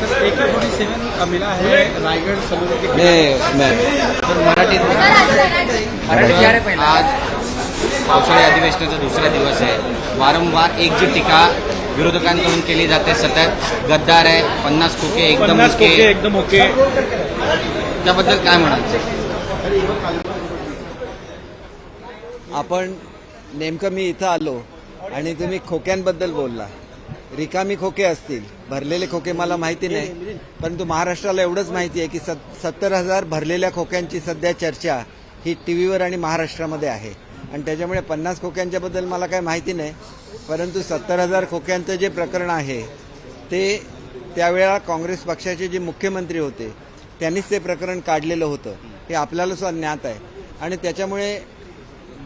AK-47 मिला है रायगढ़ सलोनी के मराठी आज पावसाळी अधिवेशनाचा दुसरा दिवस आहे. वारंवार एक जी टीका विरोधकांकडून केली जाते, सतत गद्दार आहे, 50 खोके एकदम ओके, त्याबद्दल काय म्हणाल? आपण नेमकं मी इथं आलो आणि तुम्ही खोक्यांबद्दल बोलला. रिकामी खोके असतील, भरलेले खोके मला माहिती नाही, परंतु महाराष्ट्राला एवढंच माहिती आहे की 70,000 भरलेल्या खोक्यांची सध्या चर्चा ही टीव्हीवर आणि महाराष्ट्रामध्ये आहे. आणि त्याच्यामुळे 50 खोक्यांच्याबद्दल मला काही माहिती नाही, परंतु 70,000 खोक्यांचं जे प्रकरण आहे ते त्यावेळेला काँग्रेस पक्षाचे जे मुख्यमंत्री होते त्यांनीच ते प्रकरण काढलेलं होतं, हे आपल्याला सुद्धा ज्ञात आहे. आणि त्याच्यामुळे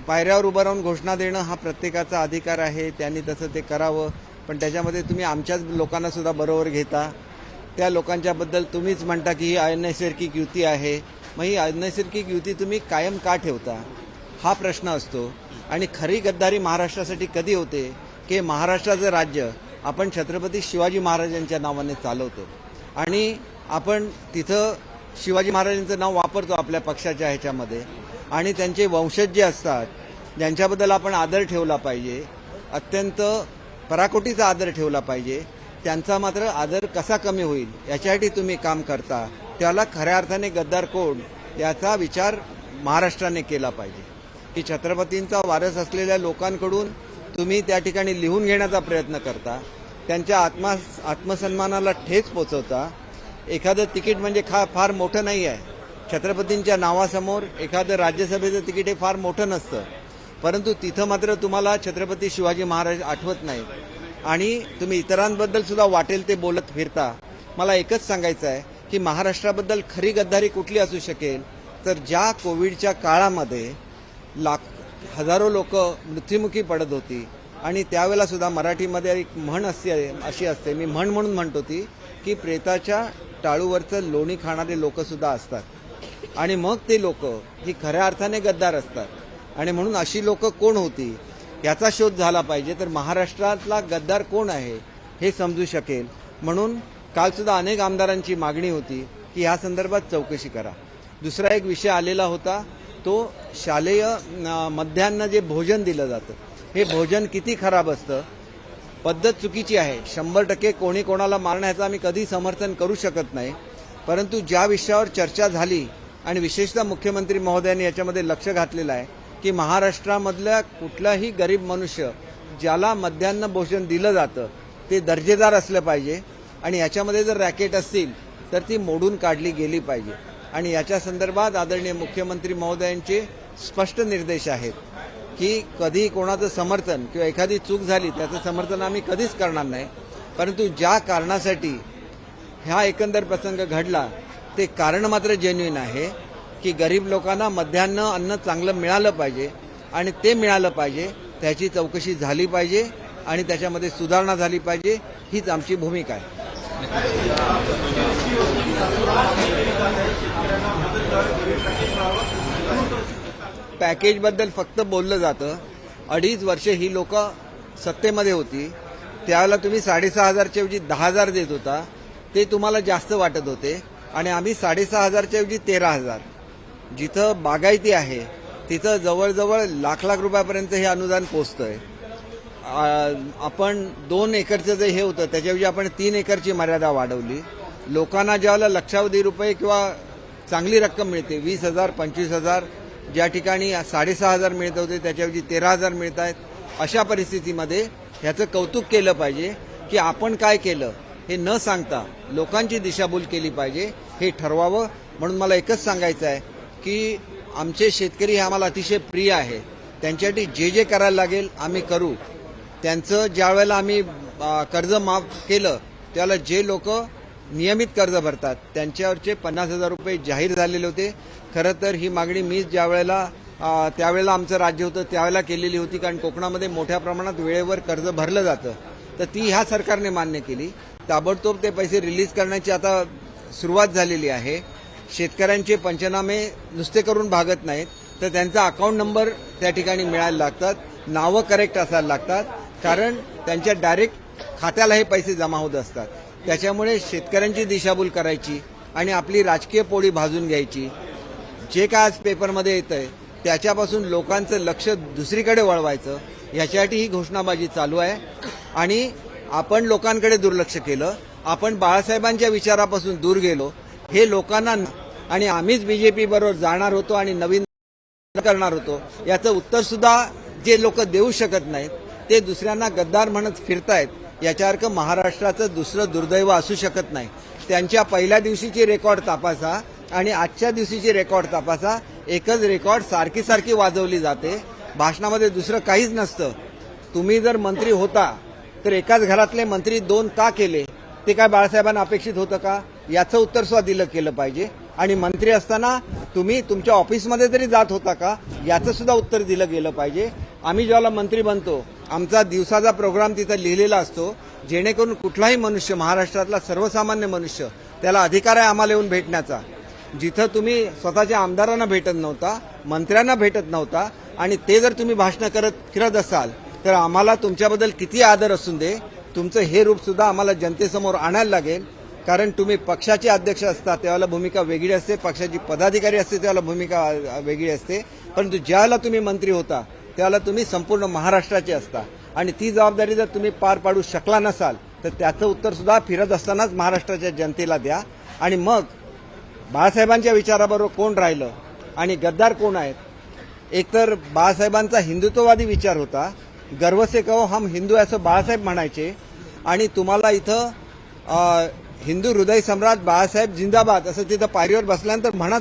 पायऱ्यावर उभं राहून घोषणा देणं हा प्रत्येकाचा अधिकार आहे, त्यांनी तसं ते करावं. पण त्याच्यामध्ये तुम्ही आमच्याच लोकांना सुद्धा बरोबर घेता. त्या लोकांच्याबद्दल तुम्हीच म्हणता की ही अनैसर्गिक युती आहे. मग ही अनैसर्गिक युती तुम्ही कायम का ठेवता हा प्रश्न असतो. आणि खरी गद्दारी महाराष्ट्रासाठी कधी होते की महाराष्ट्राचं राज्य आपण छत्रपती शिवाजी महाराजांच्या नावाने चालवतो आणि आपण तिथं शिवाजी महाराजांचं नाव वापरतो आपल्या पक्षाच्या ह्याच्यामध्ये, आणि त्यांचे वंशज जे असतात ज्यांच्याबद्दल आपण आदर ठेवला पाहिजे, अत्यंत पराकोटीचा आदर ठेवला पाहिजे, त्यांचा मात्र आदर कसा कमी होईल याच्यासाठी तुम्ही काम करता. त्याला खऱ्या अर्थाने गद्दार कोण याचा विचार महाराष्ट्राने केला पाहिजे. की छत्रपतींचा वारस असलेल्या लोकांकडून तुम्ही त्या ठिकाणी लिहून घेण्याचा प्रयत्न करता, त्यांच्या आत्मसन्मानाला ठेच पोचवता. एखादं तिकीट म्हणजे फार मोठं नाही आहे. छत्रपतींच्या नावासमोर एखादं राज्यसभेचं तिकीट हे फार मोठं नसतं, परंतु तिथं मात्र तुम्हाला छत्रपती शिवाजी महाराज आठवत नाहीत आणि तुम्ही इतरांबद्दल सुद्धा वाटेल ते बोलत फिरता. मला एकच सांगायचं आहे की महाराष्ट्राबद्दल खरी गद्दारी कुठली असू शकेल तर ज्या कोविडच्या काळामध्ये हजारो लोक मृत्युमुखी पडत होती आणि त्यावेळेला सुद्धा मराठीमध्ये एक म्हण अशी असते, मी म्हण म्हणून म्हणतो ती, की प्रेताच्या टाळूवरचं लोणी खाणारे लोक सुद्धा असतात आणि मग ते लोक ही खऱ्या अर्थाने गद्दार असतात. आणि म्हणून अशी लोक कोण होती याचा शोध झाला पाहिजे, तर महाराष्ट्रातला गद्दार कोण आहे हे समजू शकेल. म्हणून काल सुद्धा अनेक आमदारांची मागणी होती की या संदर्भात चौकशी करा. दुसरा एक विषय आलेला होता तो शालेय मध्यान्ह जे भोजन दिलं जातं हे भोजन किती खराब असतं, पद्धत चुकीची आहे. 100% कोणी कोणाला मारण्याचं आम्ही कधी समर्थन करू शकत नाही, परंतु ज्या विषयावर चर्चा झाली आणि विशेषतः मुख्यमंत्री महोदयांनी याच्यामध्ये लक्ष घातलेलं आहे की महाराष्ट्रामधल्या कुठलाही गरीब मनुष्य ज्याला मध्यान्ह भोजन दिलं जातं ते दर्जेदार असलं पाहिजे आणि याच्यामध्ये जर रॅकेट असतील तर ती मोडून काढली गेली पाहिजे. आणि याच्या संदर्भात आदरणीय मुख्यमंत्री महोदयांचे स्पष्ट निर्देश आहेत की कधी कोणाचं समर्थन किंवा एखादी चूक झाली त्याचं समर्थन आम्ही कधीच करणार नाही, परंतु ज्या कारणासाठी हा एकंदर प्रसंग घडला ते कारण मात्र जेन्युइन आहे की गरीब लोकांना मध्यान्ह अन्न चांगलं मिळालं पाहिजे आणि ते मिळालं पाहिजे, त्याची चौकशी झाली पाहिजे आणि त्याच्यामध्ये सुधारणा झाली पाहिजे, हीच आमची भूमिका आहे. पॅकेजबद्दल फक्त बोललं जातं. 2.5 वर्षे ही लोक सत्तेमध्ये होती, त्यावेळेला तुम्ही 6,500च्या ऐवजी 10,000 देत होता, ते तुम्हाला जास्त वाटत होते आणि आम्ही 6,500च्या ऐवजी 13,000. जिथं बागायती आहे तिथं जवळजवळ लाख रुपयापर्यंत हे अनुदान पोचतंय. आपण 2 एकरचं जे हे होतं त्याच्याऐवजी आपण 3 एकरची मर्यादा वाढवली. लोकांना ज्यावेळेला लक्षावधी रुपये किंवा चांगली रक्कम मिळते 20,000 25,000, ज्या ठिकाणी 6,500 मिळत होते त्याच्याऐवजी 13,000 मिळत आहेत. अशा परिस्थितीमध्ये ह्याचं कौतुक केलं पाहिजे की आपण काय केलं हे न सांगता लोकांची दिशाभूल केली पाहिजे, हे ठरवावं. म्हणून मला एकच सांगायचं आहे की आमचे शेतकरी हे आम्हाला अतिशय प्रिय आहे, त्यांच्यासाठी जे जे करायला लागेल आम्ही करू. त्यांचं ज्या वेळेला आम्ही कर्ज माफ केलं त्यावेळेला जे लोक नियमित कर्ज भरतात त्यांच्यावरचे 50,000 रुपये जाहीर झालेले होते. खरं तर ही मागणी मीच त्यावेळेला आमचं राज्य होतं त्यावेळेला केलेली होती, कारण कोकणामध्ये मोठ्या प्रमाणात वेळेवर कर्ज भरलं जातं, तर ती ह्या सरकारने मान्य केली. ताबडतोब ते पैसे रिलीज करण्याची आता सुरुवात झालेली आहे. शेतकऱ्यांचे पंचनामे नुसते करून भागत नाहीत, तर त्यांचा अकाउंट नंबर त्या ठिकाणी मिळायला लागतात, नावं करेक्ट असायला लागतात, कारण त्यांच्या डायरेक्ट खात्याला हे पैसे जमा होत असतात. त्याच्यामुळे शेतकऱ्यांची दिशाभूल करायची आणि आपली राजकीय पोळी भाजून घ्यायची. जे काय आज पेपरमध्ये येतंय त्याच्यापासून लोकांचं लक्ष दुसरीकडे वळवायचं, याच्यासाठी ही घोषणाबाजी चालू आहे. आणि आपण लोकांकडे दुर्लक्ष केलं, आपण बाळासाहेबांच्या विचारापासून दूर गेलो. हे लोकांना आणि आम्हीच बीजेपी बरोबर जाणार होतो आणि नवीन करणार होतो, याचं उत्तर सुद्धा जे लोक देऊ शकत नाहीत ते दुसऱ्यांना गद्दार म्हणत फिरतायत. याच्यासारखं महाराष्ट्राचं दुसरं दुर्दैव असू शकत नाही. त्यांच्या पहिल्या दिवशीची रेकॉर्ड तपासा आणि आजच्या दिवशीची रेकॉर्ड तपासा. एकच रेकॉर्ड सारखी सारखी वाजवली जाते. भाषणामध्ये दुसरं काहीच नसतं. तुम्ही जर मंत्री होता तर एकाच घरातले मंत्री 2 का केले? ते काय बाळासाहेबांना अपेक्षित होतं का? याचं उत्तर सुद्धा दिलं केलं पाहिजे. आणि मंत्री असताना तुम्ही तुमच्या ऑफिसमध्ये तरी जात होता का? याचं सुद्धा उत्तर दिलं गेलं पाहिजे. आम्ही जेव्हा मंत्री बनतो आमचा दिवसाचा प्रोग्राम तिथं लिहिलेला असतो, जेणेकरून कुठलाही मनुष्य, महाराष्ट्रातला सर्वसामान्य मनुष्य, त्याला अधिकार आहे आम्हाला येऊन भेटण्याचा. जिथं तुम्ही स्वतःच्या आमदारांना भेटत नव्हता, मंत्र्यांना भेटत नव्हता आणि ते जर तुम्ही भाषणं करत फिरत असाल तर आम्हाला तुमच्याबद्दल किती आदर असून दे, तुमचं हे रूप सुद्धा आम्हाला जनतेसमोर आणायला लागेल. कारण तुम्ही पक्षाचे अध्यक्ष असता त्यावेळेला भूमिका वेगळी असते, पक्षाची पदाधिकारी असते त्यावेळेला भूमिका वेगळी असते. परंतु ज्यावेळेला तुम्ही मंत्री होता त्यावेळेला तुम्ही संपूर्ण महाराष्ट्राचे असता आणि ती जबाबदारी जर तुम्ही पार पाडू शकला नसाल तर त्याचं उत्तर सुद्धा फिरत असतानाच महाराष्ट्राच्या जनतेला द्या. आणि मग बाळासाहेबांच्या विचाराबरोबर कोण राहिलं आणि गद्दार कोण आहेत? एकतर बाळासाहेबांचा हिंदुत्ववादी विचार होता, गर्व से कहो हम हिंदू असं बाळासाहेब म्हणायचे. आणि तुम्हाला इथं हिंदू हृदय सम्राट बाळासाहेब जिंदाबाद असं तिथं पायरीवर बसल्यानंतर म्हणा.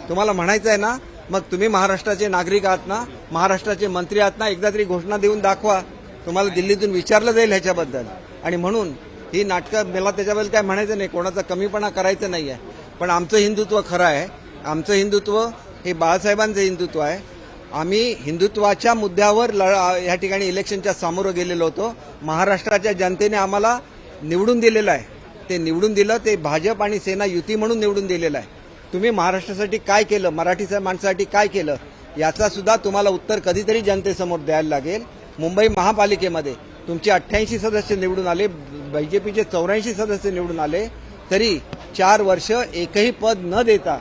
तुम्हाला म्हणायचं आहे ना, मग तुम्ही महाराष्ट्राचे नागरिक आहात ना, महाराष्ट्राचे मंत्री आहात ना, एकदा तरी घोषणा देऊन दाखवा. तुम्हाला दिल्लीतून विचारलं जाईल ह्याच्याबद्दल. आणि म्हणून ही नाटकं, मला त्याच्याबद्दल काय म्हणायचं नाही, कोणाचा कमीपणा करायचं नाही आहे. पण आमचं हिंदुत्व खरं आहे. आमचं हिंदुत्व हे बाळासाहेबांचं हिंदुत्व आहे. आम्ही हिंदुत्वाच्या मुद्द्यावर या ठिकाणी इलेक्शनच्या सामोरं गेलेलो होतो. महाराष्ट्राच्या जनतेने आम्हाला निवडून दिलेलं आहे. ते निवडून दिलं, ते भाजप आणि सेना युती म्हणून निवडून दिलेलं आहे. तुम्ही महाराष्ट्रासाठी काय केलं, मराठी माणसासाठी काय केलं, याचा सुद्धा तुम्हाला उत्तर कधीतरी जनतेसमोर द्यायला लागेल. मुंबई महापालिकेमध्ये तुमचे 88 सदस्य निवडून आले, बीजेपीचे 84 सदस्य निवडून आले, तरी 4 वर्ष एकही पद न देता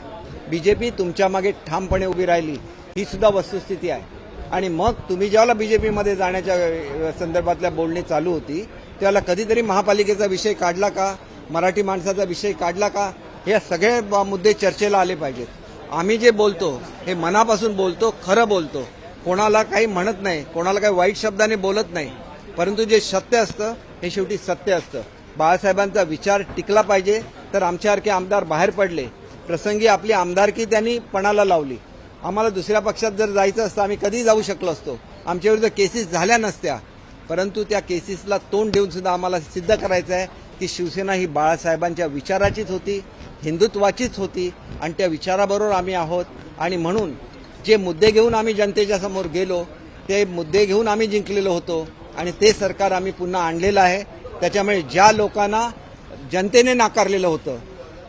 बीजेपी तुमच्या मागे ठामपणे उभी राहिली. ही सुद्धा वस्तुस्थिती आहे. आणि मग तुम्ही ज्यावेळेला बीजेपीमध्ये जाण्याच्या संदर्भातल्या बोलणी चालू होती त्यावेळेला कधीतरी महापालिकेचा विषय काढला का, मराठी माणसाचा विषय काढला का? हे सगळे मुद्दे चर्चेला आले पाहिजेत. आम्ही जे बोलतो हे मनापासून बोलतो, खरं बोलतो, कोणाला काही म्हणत नाही, कोणाला काही वाईट शब्दाने बोलत नाही. परंतु जे सत्य असतं हे शेवटी सत्य असतं. बाळासाहेबांचा विचार टिकला पाहिजे. तर आमच्यासारखे आमदार बाहेर पडले, प्रसंगी आपली आमदारकी त्यांनी पणाला लावली. आम्हाला दुसऱ्या पक्षात जर जायचं असतं आम्ही कधी जाऊ शकलो असतो, आमच्याविरुद्ध केसेस झाल्या नसत्या. परंतु त्या केसेसला तोंड देऊन सुद्धा आम्हाला सिद्ध करायचं आहे की शिवसेना ही बाळासाहेबांच्या विचाराचीच होती, हिंदुत्वाचीच होती आणि त्या विचाराबरोबर आम्ही आहोत. आणि म्हणून जे मुद्दे घेऊन आम्ही जनतेच्या समोर गेलो ते मुद्दे घेऊन आम्ही जिंकलेलो होतो आणि ते सरकार आम्ही पुन्हा आणलेलं आहे. त्याच्यामुळे ज्या लोकांना जनतेने नाकारलेलं होतं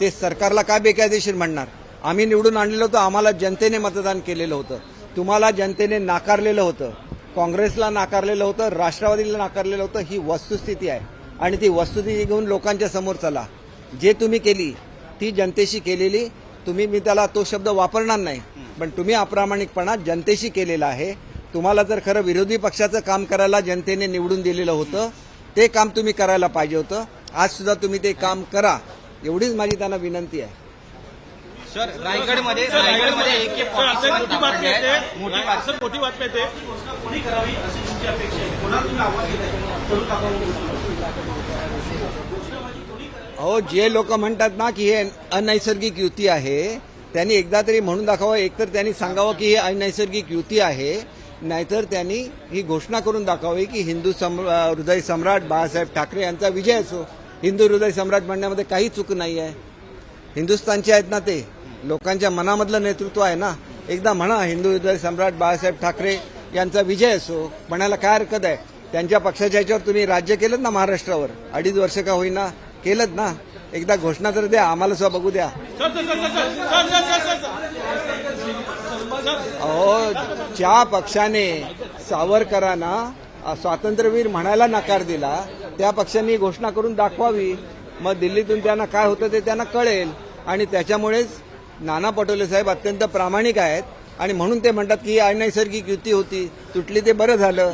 ते सरकारला काय बेकायदेशीर म्हणणार? आम्ही निवडून आणलेलं होतं, आम्हाला जनतेने मतदान केलेलं होतं. तुम्हाला जनतेने नाकारलेलं होतं, काँग्रेसला नाकारलेलं होतं, राष्ट्रवादीला नाकारलेलं होतं. ही वस्तुस्थिती आहे आणि ती वस्तुस्थिती घेऊन लोकांच्या समोर चला. जे तुम्ही केली ती जनतेशी केलेली, मी त्याला तो शब्द वापरणार नाही, पण तुम्ही अप्रामाणिकपणा जनतेशी केलेला आहे. तुम्हाला जर खरं विरोधी पक्षाचं काम करायला जनतेने निवडून दिलेलं होतं ते काम तुम्ही करायला पाहिजे होतं. आज सुद्धा तुम्ही ते काम करा, एवढीच माझी त्यांना विनंती आहे. सर, रायगडमध्ये एक मोठी बातमी येते. अहो, जे लोक म्हणतात ना की हे अनैसर्गिक युती आहे, त्यांनी एकदा तरी म्हणून दाखवावं. एकतर त्यांनी सांगावं की हे अनैसर्गिक युती आहे, नाहीतर त्यांनी ही घोषणा करून दाखवावी की हिंदू हृदय सम्राट बाळासाहेब ठाकरे यांचा विजय असो. हिंदू हृदय सम्राट म्हणण्यामध्ये काही चूक नाही आहे. हिंदुस्थानचे आहेत ना, ते लोकांच्या मनामधलं नेतृत्व आहे ना. एकदा म्हणा हिंदू हृदय सम्राट बाळासाहेब ठाकरे यांचा विजय असो, म्हणायला काय हरकत आहे? त्यांच्या पक्षाच्या याच्यावर तुम्ही राज्य केलं ना, महाराष्ट्रावर 2.5 वर्ष का होईना केलं ना. एकदा घोषणा तर द्या, आम्हाला सुद्धा बघू द्या. अहो, ज्या पक्षाने सावरकरांना स्वातंत्र्यवीर म्हणायला नकार दिला त्या पक्षांनी घोषणा करून दाखवावी. मग दिल्लीतून त्यांना काय होतं ते त्यांना कळेल. आणि त्याच्यामुळेच नाना पटोले साहेब अत्यंत प्रामाणिक आहेत आणि म्हणून ते म्हणतात की ही अनैसर्गिक युती होती, तुटली ते बरं झालं.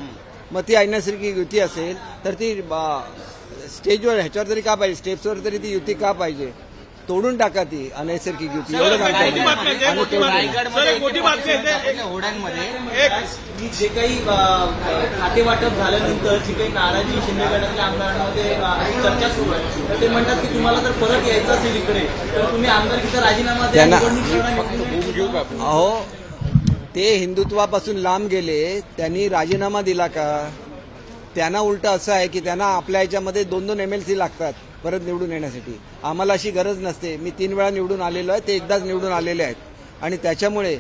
मग ती अनैसर्गिक युती असेल तर ती स्टेजवर ह्याच्यावर तरी का पाहिजे, स्टेप्सवर तरी ती युती का पाहिजे, तोडून टाका ती अनैसर्गिक युती. एवढं होड्यांमध्ये जे काही खाते वाटप झाल्यानंतर जी काही नाराजी शिंदे गटातल्या आमदारांमध्ये चर्चा सुरू आहे, तर ते म्हणतात की तुम्हाला जर परत यायचं असेल इकडे तर तुम्ही आमदारकीचा राजीनामा द्या. अहो, ते हिंदुत्वापासून लांब गेले, त्यांनी राजीनामा दिला का? त्यांना उलट असं आहे की त्यांना आपल्या ह्याच्यामध्ये 2-2 MLC लागतात परत निवडून येण्यासाठी. आम्हाला अशी गरज नसते. मी 3 वेळा निवडून आलेलो आहे, ते एकदाच निवडून आलेले आहेत. आणि त्याच्यामुळे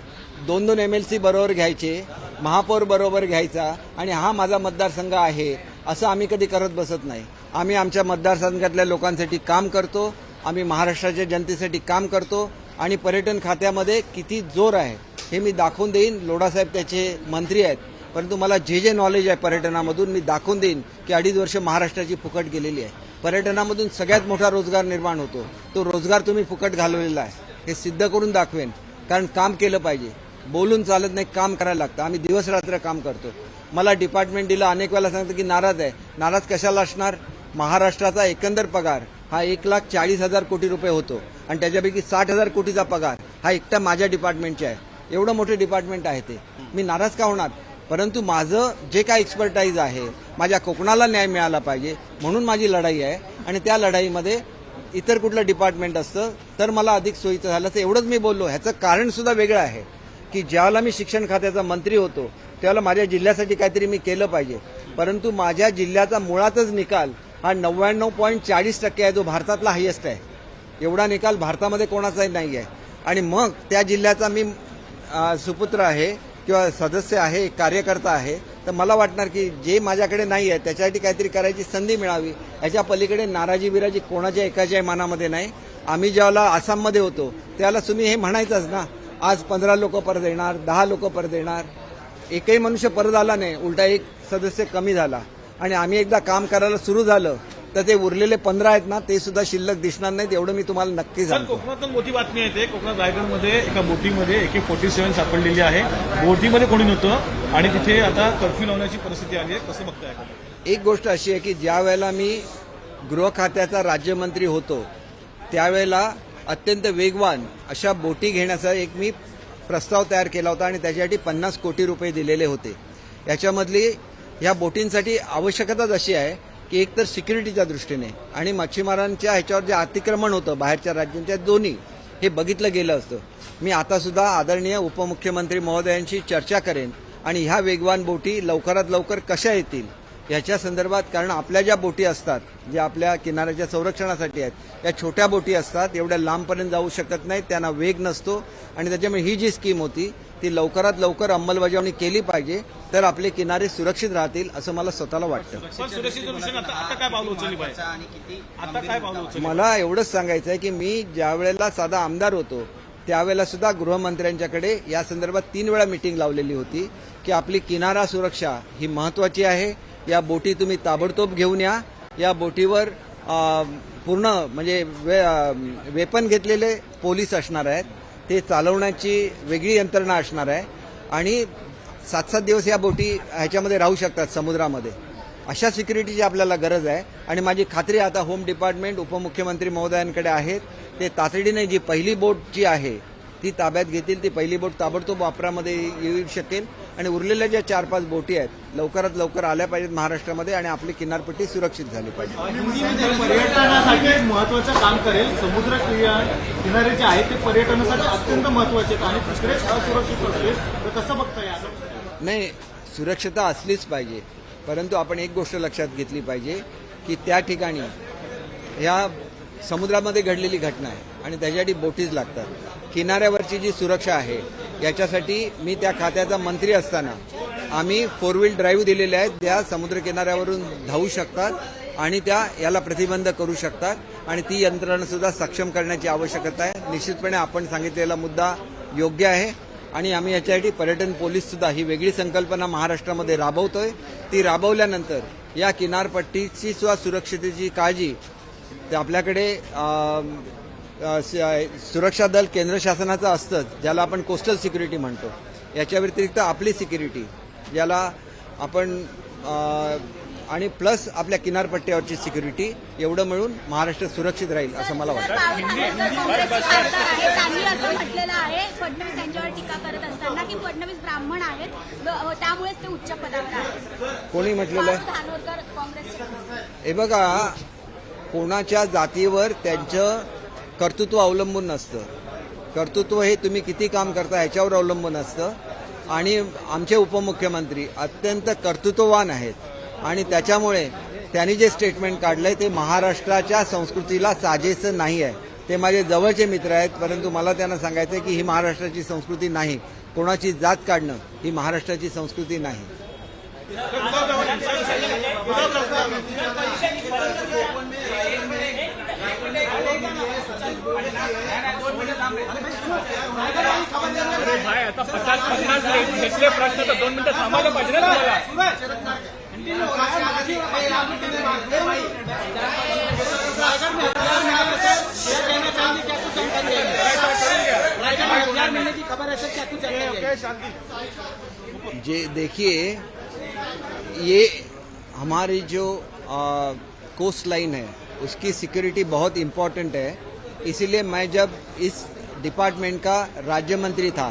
2-2 MLC बरोबर घ्यायचे, महापौर बरोबर घ्यायचा आणि हा माझा मतदारसंघ आहे असं आम्ही कधी करत बसत नाही. आम्ही आमच्या मतदारसंघातल्या लोकांसाठी काम करतो, आम्ही महाराष्ट्राच्या जनतेसाठी काम करतो आणि पर्यटन खात्यामध्ये किती जोर आहे हे मी दाखवून देईन. लोढासाहेब त्याचे मंत्री आहेत, परंतु मला जे नॉलेज आहे पर्यटनामधून मी दाखवून देईन की 2.5 वर्ष महाराष्ट्राची फुकट गेलेली आहे. पर्यटनामधून सगळ्यात मोठा रोजगार निर्माण होतो, तो रोजगार तुम्ही फुकट घालवलेला आहे हे सिद्ध करून दाखवेन. कारण काम केलं पाहिजे, बोलून चालत नाही, काम करायला लागतं. आम्ही दिवस रात्र काम करतो. मला डिपार्टमेंट दिलं, अनेक वेळेला सांगतं की नाराज आहे. नाराज कशाला असणार? महाराष्ट्राचा एकंदर पगार हा 1,40,000 कोटी रुपये होतो आणि त्याच्यापैकी 60,000 कोटीचा पगार हा एकटा माझ्या डिपार्टमेंटचा आहे. एवढं मोठे डिपार्टमेंट आहे ते, मी नाराज का होणार? परंतु माझं जे काय एक्सपर्टाईज आहे, माझ्या कोकणाला न्याय मिळाला पाहिजे म्हणून माझी लढाई आहे. आणि त्या लढाईमध्ये इतर कुठलं डिपार्टमेंट असतं तर मला अधिक सोयीचं झालं तर एवढंच मी बोललो. ह्याचं कारण सुद्धा वेगळं आहे की ज्यावेळेला मी शिक्षण खात्याचा मंत्री होतो त्यावेळेला माझ्या जिल्ह्यासाठी काहीतरी मी केलं पाहिजे. परंतु माझ्या जिल्ह्याचा मुळातच निकाल हा 99.40% आहे, जो भारतातला हायेस्ट आहे. एवढा निकाल भारतामध्ये कोणाचाही नाही आहे. आणि मग त्या जिल्ह्याचा मी सुपुत्र आहे किंवा सदस्य आहे, कार्यकर्ता आहे, तर मला वाटणार की जे माझ्याकडे नाही आहे त्याच्यासाठी काहीतरी करायची संधी मिळावी. याच्या पलीकडे नाराजी बिराजी कोणाच्या एकाच्याही मनामध्ये नाही. आम्ही ज्यावेळेला आसाममध्ये होतो त्यावेळेला तुम्ही हे म्हणायचंच ना, आज 15 लोक परत येणार, 10 लोक परत येणार. एकही मनुष्य परत आला नाही, उलटा एक सदस्य कमी झाला. आणि आम्ही एकदा काम करायला सुरू झालं तर ते उरलेले 15 आहेत ना, ते सुद्धा शिल्लक दिसणार नाहीत. एवढं मी तुम्हाला नक्की सांगतो. कोकणातून मोठी बातमी येते, कोकणात रायगडमध्ये एका बोटीमध्ये AK-47 सापडलेली आहे. बोटीमध्ये कोणी नव्हतं आणि तिथे आता कर्फ्यू लावण्याची परिस्थिती आली आहे. कसं बघताय? एक गोष्ट अशी आहे की ज्या वेळेला मी गृह खात्याचा राज्यमंत्री होतो त्यावेळेला अत्यंत वेगवान अशा बोटी घेण्याचा एक मी प्रस्ताव तयार केला होता आणि त्याच्यासाठी 50 कोटी रुपये दिलेले होते. याच्यामधली ह्या बोटींसाठी आवश्यकताच अशी आहे की एक तर सिक्युरिटीच्या दृष्टीने आणि मच्छीमारांच्या ह्याच्यावर जे अतिक्रमण होतं बाहेरच्या राज्यांच्या, दोन्ही हे बघितलं गेलं असतं. मी आता सुद्धा आदरणीय उपमुख्यमंत्री महोदयांशी चर्चा करेन आणि ह्या वेगवान बोटी लवकरात लवकर कशा येतील याच्या संदर्भात. कारण आपल्या ज्या बोटी असतात ज्या आपल्या किनाऱ्याच्या संरक्षणासाठी आहेत, या छोट्या बोटी असतात, एवढ्या लांबपर्यंत जाऊ शकत नाहीत, त्यांना वेग नसतो. आणि त्याच्यामुळे ही जी स्कीम होती ती लवकरात लवकर अंमलबजावणी केली पाहिजे, तर आपले किनारे सुरक्षित राहतील असं मला स्वतःला वाटतं. मला एवढंच सांगायचं आहे की मी ज्या वेळेला साधा आमदार होतो त्यावेळेला सुद्धा गृहमंत्र्यांच्याकडे या संदर्भात 3 वेळा मीटिंग लावलेली होती की आपली किनारा सुरक्षा ही महत्वाची आहे. या बोटी तुम्ही ताबडतोब घेऊन या. या बोटीवर पूर्ण म्हणजे वेपन घेतलेले पोलीस असणार आहेत, ते चालवण्याची वेगळी यंत्रणा असणार आहे आणि 7-7 दिवस या बोटी ह्याच्यामध्ये राहू शकतात समुद्रामध्ये. अशा सिक्युरिटीची आपल्याला गरज आहे. आणि माझी खात्री आता होम डिपार्टमेंट उपमुख्यमंत्री महोदयांकडे आहेत, ते तातडीने जी पहिली बोट जी आहे ती ताब्यात घेतील. ती पहिली बोट ताबडतोब वापरामध्ये येऊ शकेल आणि उरलेल्या ज्या 4-5 बोटी आहेत लवकरात लवकर आल्या पाहिजेत महाराष्ट्रामध्ये आणि आपली किनारपट्टी सुरक्षित झाली पाहिजे. पर्यटनासाठी महत्वाचं काम करेल. समुद्र किनारे जे आहेत ते पर्यटनासाठी अत्यंत महत्वाचे आहेत आणि तिकडेच असुरक्षित असतील तर कसं बघताय? नाही, सुरक्षता असलीच पाहिजे, परंतु आपण एक गोष्ट लक्षात घेतली पाहिजे की त्या ठिकाणी ह्या समुद्रामध्ये घडलेली घटना आहे आणि त्याच्यासाठी बोटीज लागतात. किनाऱ्यावरची जी सुरक्षा आहे याच्यासाठी मी त्या खात्याचा मंत्री असताना आम्ही 4 व्हील ड्राईव्ह दिलेले आहेत, त्या समुद्र किनाऱ्यावरून धावू शकतात आणि त्या याला प्रतिबंध करू शकतात आणि ती यंत्रणा सुद्धा सक्षम करण्याची आवश्यकता आहे. निश्चितपणे आपण सांगितलेला मुद्दा योग्य आहे आणि आम्ही याच्यासाठी पर्यटन पोलीस सुद्धा ही वेगळी संकल्पना महाराष्ट्रामध्ये राबवतोय. ती राबवल्यानंतर या किनारपट्टीची सुद्धा सुरक्षितेची काळजी ते आपल्याकडे सुरक्षा दल केंद्र शासनाचं असतं, ज्याला आपण कोस्टल सिक्युरिटी म्हणतो. याच्या व्यतिरिक्त आपली सिक्युरिटी, ज्याला आपण आणि प्लस आपल्या किनारपट्ट्यावरची सिक्युरिटी, एवढं मिळून महाराष्ट्र सुरक्षित राहील असं मला वाटतं. काँग्रेसचे खासदार आहेत, त्यांनी असं म्हटलेलं आहे फडणवीस यांच्यावर टीका करत असताना की फडणवीस ब्राह्मण आहेत, त्यामुळेच ते उच्च पदावर आहेत. कोणी म्हटलेलं आहे? धानोरकर काँग्रेसचे. हे बघा, कोणाच्या जातीवर त्यांचं कर्तृत्व अवलंबून नसतं. कर्तृत्व हे तुम्ही किती काम करता ह्याच्यावर अवलंबून असतं. आणि आमचे उपमुख्यमंत्री अत्यंत कर्तृत्ववान आहेत आणि त्याच्यामुळे त्यांनी जे स्टेटमेंट काढलंय ते महाराष्ट्राच्या संस्कृतीला साजेसं नाही आहे. ते माझे जवळचे मित्र आहेत, परंतु मला त्यांना सांगायचं आहे की ही महाराष्ट्राची संस्कृती नाही. कोणाची जात काढणं ही महाराष्ट्राची संस्कृती नाही. भाई आता 50 घेतले प्रश्न तर 2 मिनिटं थांबायला पाहिजे ना तुम्हाला. देखिए, ये हमारी जो कोस्ट लाइन है उसकी सिक्योरिटी बहुत इम्पोर्टेंट है. इसीलिए मैं जब इस डिपार्टमेंट का राज्य मंत्री था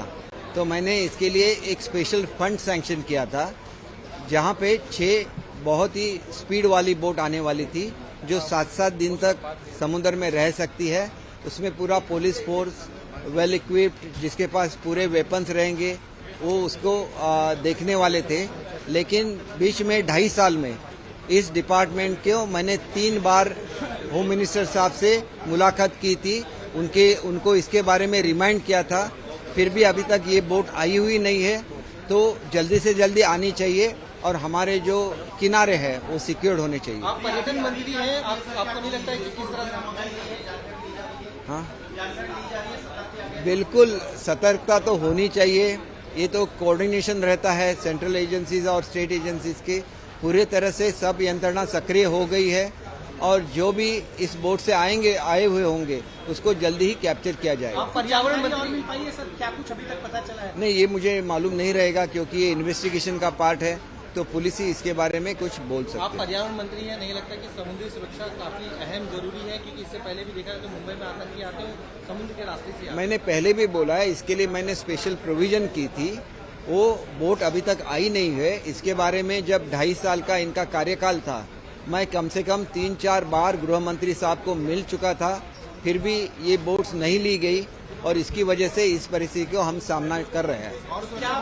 तो मैंने इसके लिए एक स्पेशल फंड सैंक्शन किया था, जहां पे 6 बहुत ही स्पीड वाली बोट आने वाली थी जो 7-7 दिन तक समुद्र में रह सकती है. उसमें पूरा पुलिस फोर्स वेल इक्विप्ड, जिसके पास पूरे वेपन्स रहेंगे, वो उसको देखने वाले थे. लेकिन बीच में 2.5 साल में इस डिपार्टमेंट को मैंने 3 बार होम मिनिस्टर साहब से मुलाकात की थी, उनको इसके बारे में रिमाइंड किया था. फिर भी अभी तक ये बोट आई हुई नहीं है. तो जल्दी से जल्दी आनी चाहिए और हमारे जो किनारे हैं वो सिक्योर्ड होने चाहिए. आप पर्यटन मंत्री हैं, आपको नहीं लगता है कि किस तरह? हाँ, बिल्कुल सतर्कता तो होनी चाहिए. ये तो कोऑर्डिनेशन रहता है सेंट्रल एजेंसीज और स्टेट एजेंसीज के. पूरे तरह से सब यंत्रणा सक्रिय हो गई है और जो भी इस बोट से आए हुए होंगे उसको जल्दी ही कैप्चर किया जाएगा. आप पर्यावरण मंत्री पाइए सर, क्या कुछ अभी तक पता चला है? नहीं, ये मुझे मालूम नहीं रहेगा क्योंकि ये इन्वेस्टिगेशन का पार्ट है, तो पुलिस ही इसके बारे में कुछ बोल सकते आप हैं. पर्यावरण मंत्री हैं, नहीं लगता कि समुद्री सुरक्षा काफी अहम जरूरी है? क्योंकि इससे पहले भी देखा है कि मुंबई में आतंकी आते हैं समुद्र के रास्ते से आते हैं. मैंने पहले भी बोला है, इसके लिए मैंने स्पेशल प्रोविजन की थी. वो बोट अभी तक आई नहीं है. इसके बारे में जब 2.5 साल का इनका कार्यकाल था, मैं कम से कम 3-4 बार गृह मंत्री साहब को मिल चुका था. फिर भी ये बोट्स नहीं ली गई और इसकी वजह से इस परिस्थिति को हम सामना कर रहे हैं. और क्या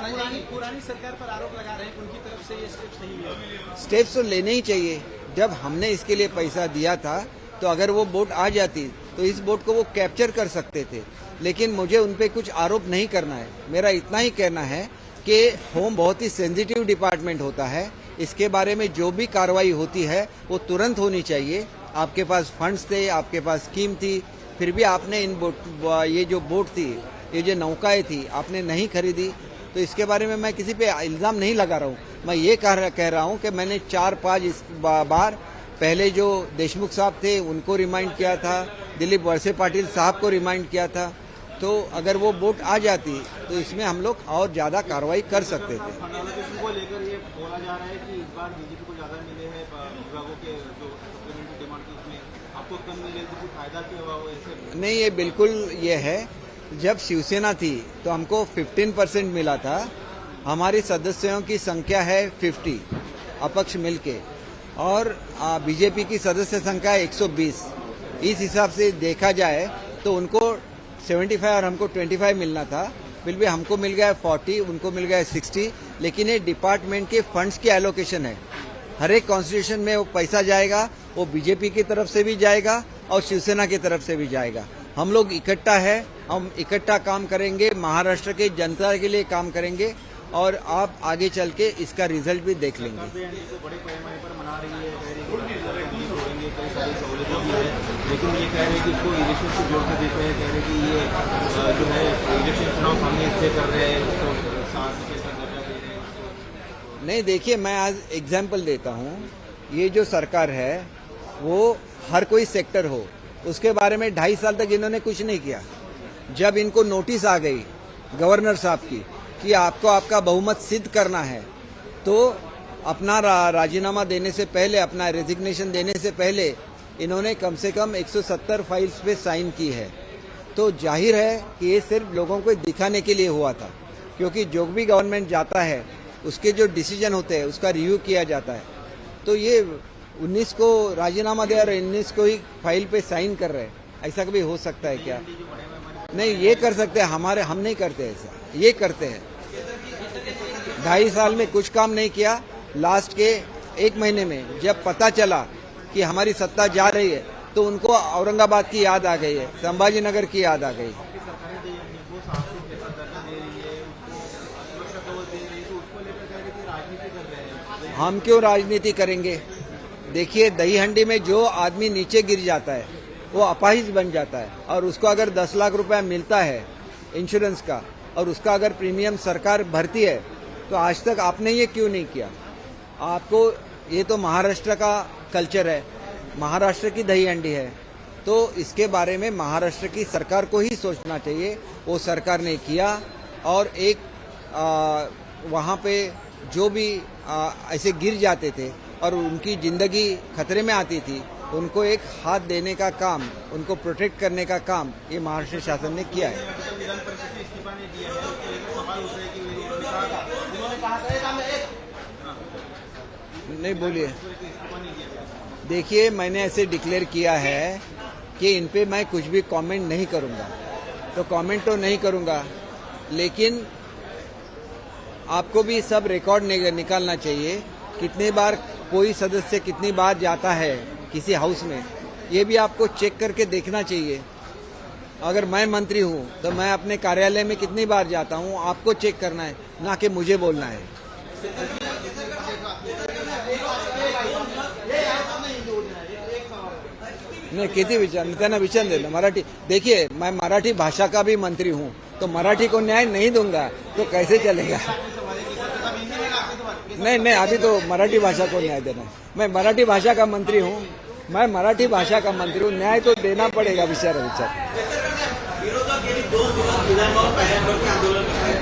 पुरानी सरकार पर आरोप लगा रहे हैं उनकी तरफ से ये स्टेप्स नहीं लिए? स्टेप्स तो लेने ही चाहिए. जब हमने इसके लिए पैसा दिया था तो अगर वो बोट आ जाती तो इस बोट को वो कैप्चर कर सकते थे. लेकिन मुझे उन पे कुछ आरोप नहीं करना है. मेरा इतना ही कहना है कि होम बहुत ही सेंसिटिव डिपार्टमेंट होता है. इसके बारे में जो भी कार्रवाई होती है वो तुरंत होनी चाहिए. आपके पास फंड्स थे, आपके पास स्कीम थी, फिर भी आपने ये जो बोट थी, ये जो नौकाएं थी, आपने नहीं खरीदी. तो इसके बारे में मैं किसी पे इल्जाम नहीं लगा रहा हूँ. मैं ये कह रहा हूँ कि मैंने 4-5 बार पहले जो देशमुख साहब थे उनको रिमाइंड किया था, दिलीप वळसे पाटिल साहब को रिमाइंड किया था. तो अगर वो बोट आ जाती तो इसमें हम लोग और ज्यादा कार्रवाई कर सकते थे. को लेकर ये बोला जा रहा है कि इस बार बीजेपी को ज्यादा मिले हैं विभागों के जो सप्लीमेंट्री डिमांड की, उसमें आपको कम मिले तो कुछ फायदा क्या हुआ? वो ऐसे नहीं, ये बिल्कुल ये है. जब शिवसेना थी तो हमको 15% मिला था. हमारी सदस्यों की संख्या है 50 अपक्ष मिलके, और बीजेपी की सदस्य संख्या 120. इस हिसाब से देखा जाए तो उनको 75 और हमको 25 मिलना था. फिर भी हमको मिल गया 40, उनको मिल गया 60. लेकिन ये डिपार्टमेंट के फंड्स की एलोकेशन है. हर एक कॉन्स्टिट्यूशन में वो पैसा जाएगा, वो बीजेपी की तरफ से भी जाएगा और शिवसेना की तरफ से भी जाएगा. हम लोग इकट्ठा है, हम इकट्ठा काम करेंगे, महाराष्ट्र के जनता के लिए काम करेंगे और आप आगे चल के इसका रिजल्ट भी देख लेंगे. बड़े पैमाने पर मना रही है, कई सारी सहूलियतें भी है, लेकिन ये कह रहे हैं कि इसको इलेक्शन से जोड़ कर देते हैं. कह रहे हैं कि ये जो है इलेक्शन चुनाव सामने इससे कर रहे हैं, इसको साथ के साथ दर्जा दे रहे हैं. नहीं, देखिए, मैं आज एग्जाम्पल देता हूँ. ये जो सरकार है वो हर कोई सेक्टर हो, उसके बारे में 2.5 साल तक इन्होंने कुछ नहीं किया। जब इनको नोटिस आ गई गवर्नर साहब की कि आपको आपका बहुमत सिद्ध करना है, तो अपना राजीनामा देने से पहले, अपना रेजिग्नेशन देने से पहले इन्होंने कम से कम 170 फाइल्स पे साइन की है। तो जाहिर है कि ये सिर्फ लोगों को दिखाने के लिए हुआ था, क्योंकि जो भी गवर्नमेंट जाता है उसके जो डिसीजन होते हैं उसका रिव्यू किया जाता है। तो ये 19 को राजीनामा दे और 19 को ही फाइल पे साइन कर रहे हैं, ऐसा कभी हो सकता है क्या? नहीं, ये कर सकते हैं, हम नहीं करते ऐसा, ये करते हैं। 2.5 साल में कुछ काम नहीं किया, लास्ट के 1 महीने में जब पता चला कि हमारी सत्ता जा रही है तो उनको औरंगाबाद की याद आ गई है, संभाजी नगर की याद आ गई। हम क्यों राजनीति करेंगे? देखिए, दही हंडी में जो आदमी नीचे गिर जाता है वो अपाहिज बन जाता है, और उसको अगर 10 लाख रुपया मिलता है इंश्योरेंस का और उसका अगर प्रीमियम सरकार भरती है, तो आज तक आपने ये क्यों नहीं किया? आपको ये तो महाराष्ट्र का कल्चर है, महाराष्ट्र की दही हंडी है, तो इसके बारे में महाराष्ट्र की सरकार को ही सोचना चाहिए। वो सरकार ने किया, और एक वहाँ पे जो भी ऐसे गिर जाते थे और उनकी जिंदगी खतरे में आती थी, उनको एक हाथ देने का काम, उनको प्रोटेक्ट करने का काम ये महाराष्ट्र शासन ने किया है। नहीं, बोलिए। देखिए, मैंने ऐसे डिक्लेयर किया है कि इन पे मैं कुछ भी कमेंट नहीं करूंगा, तो कमेंट तो नहीं करूंगा, लेकिन आपको भी सब रिकॉर्ड निकालना चाहिए, कितनी बार कोई सदस्य कितनी बार जाता है किसी हाउस में, ये भी आपको चेक करके देखना चाहिए। अगर मैं मंत्री हूं तो मैं अपने कार्यालय में कितनी बार जाता हूं, आपको चेक करना है, ना कि मुझे बोलना है। नहीं, किती विचार त्यांना विचार दिलं मराठी। देखिए, मैं मराठी भाषा का भी मंत्री हूं, तो मराठी को न्याय नहीं दूंगा तो कैसे चलेगा? नहीं, अभी तो मराठी भाषा को न्याय देना। मैं मराठी भाषा का मंत्री हूं, मैं मराठी भाषा का मंत्री हूं, न्याय तो देना पड़ेगा। विचार विरोधक गेली 2 दिवस विधानभवन पायऱ्यांवरती आंदोलन करतायत।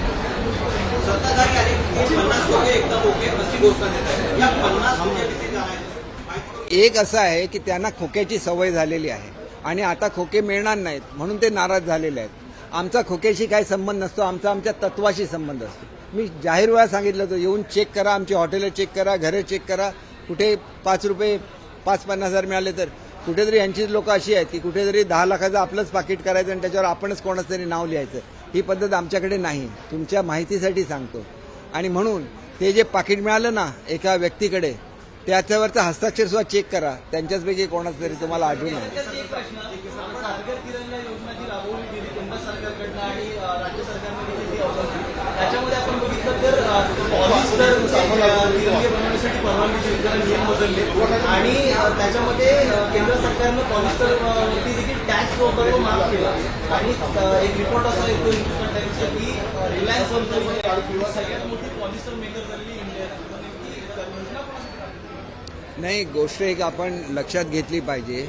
सत्ताधारी आणि 50 टक्के एकदम ओके अशी घोषणा देत आहेत। या 50% जाण्याचं एक असा आहे की त्यांना खोक्याची सवय झालेली आहे आणि आता खोके मिळणार नाहीत म्हणून ते नाराज झालेले आहेत। आमचा खोक्याशी काही संबंध नसतो, आमच्या तत्वाशी संबंध असतो। मी जाहीर वेळा सांगितलं होतं, येऊन चेक करा, आमची हॉटेल चेक करा, घरे चेक करा, कुठे 5 रुपये 5-50 हजार मिळाले तर कुठेतरी यांचीच लोक अशी आहेत की कुठेतरी 10 लाखाचं आपलंच पाकिट करायचं आणि त्याच्यावर आपणच कोणाचं तरी नाव लिहायचं। ही पद्धत आमच्याकडे नाही, तुमच्या माहितीसाठी सांगतो। आणि म्हणून ते जे पाकिट मिळालं ना एका व्यक्तीकडे, त्याच्यावरचा हस्ताक्षर सुद्धा चेक करा, त्यांच्याचपैकी कोणाचं तरी तुम्हाला आढळून येईल। सागरकिरण योजना जी राबवली गेली केंद्र सरकारकडनं आणि राज्य सरकारने जी त्याच्यामध्ये आपण बघितलं तर पॉलिस्टर तिरंगे बनवण्यासाठी परवानगी नियम बदलले आणि त्याच्यामध्ये केंद्र सरकारनं पॉलिस्टरवरती देखील टॅक्स वगैरे माफ केला। आणि एक रिपोर्ट असा येतो हिंदुस्तान टाइम्सचा की रिलायन्स कंपनी सगळ्यात मोठी पॉलिस्टर मेकर झालेली इंडियात। नाही, गोष्ट एक आपण लक्षात घेतली पाहिजे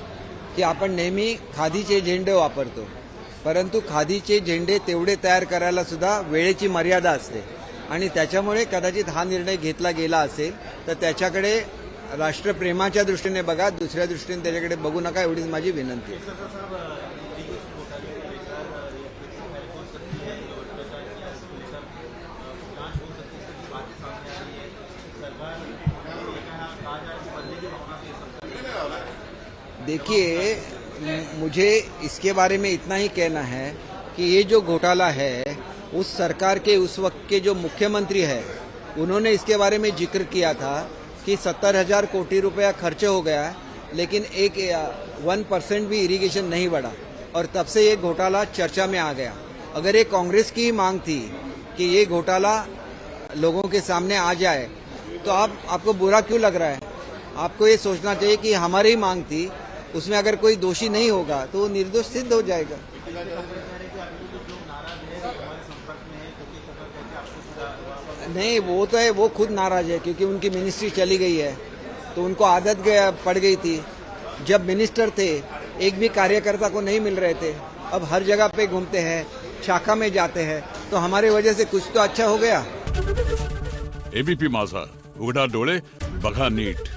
की आपण नेहमी खादीचे झेंडे वापरतो, परंतु खादीचे झेंडे तेवढे तयार करायला सुद्धा वेळेची मर्यादा असते आणि त्याच्यामुळे कदाचित हा निर्णय घेतला गेला असेल। तर त्याच्याकडे राष्ट्रप्रेमाच्या दृष्टीने बघा, दुसऱ्या दृष्टीने त्याच्याकडे बघू नका, एवढीच माझी विनंती आहे। देखिए, मुझे इसके बारे में इतना ही कहना है कि ये जो घोटाला है, उस सरकार के उस वक्त के जो मुख्यमंत्री है उन्होंने इसके बारे में जिक्र किया था कि 70,000 कोटी रुपया खर्च हो गया, लेकिन 1% भी इरिगेशन नहीं बढ़ा, और तब से ये घोटाला चर्चा में आ गया। अगर ये कांग्रेस की मांग थी कि ये घोटाला लोगों के सामने आ जाए, तो आपको बुरा क्यों लग रहा है? आपको ये सोचना चाहिए कि हमारी ही मांग थी, उसमें अगर कोई दोषी नहीं होगा तो वो निर्दोष सिद्ध हो जाएगा। नहीं, वो तो है, वो खुद नाराज है क्योंकि उनकी मिनिस्ट्री चली गई है, तो उनको आदत पड़ गई थी। जब मिनिस्टर थे एक भी कार्यकर्ता को नहीं मिल रहे थे, अब हर जगह पे घूमते हैं, शाखा में जाते हैं, तो हमारे वजह से कुछ तो अच्छा हो गया। एबीपी माझा, उघडा डोळे बघा नीट।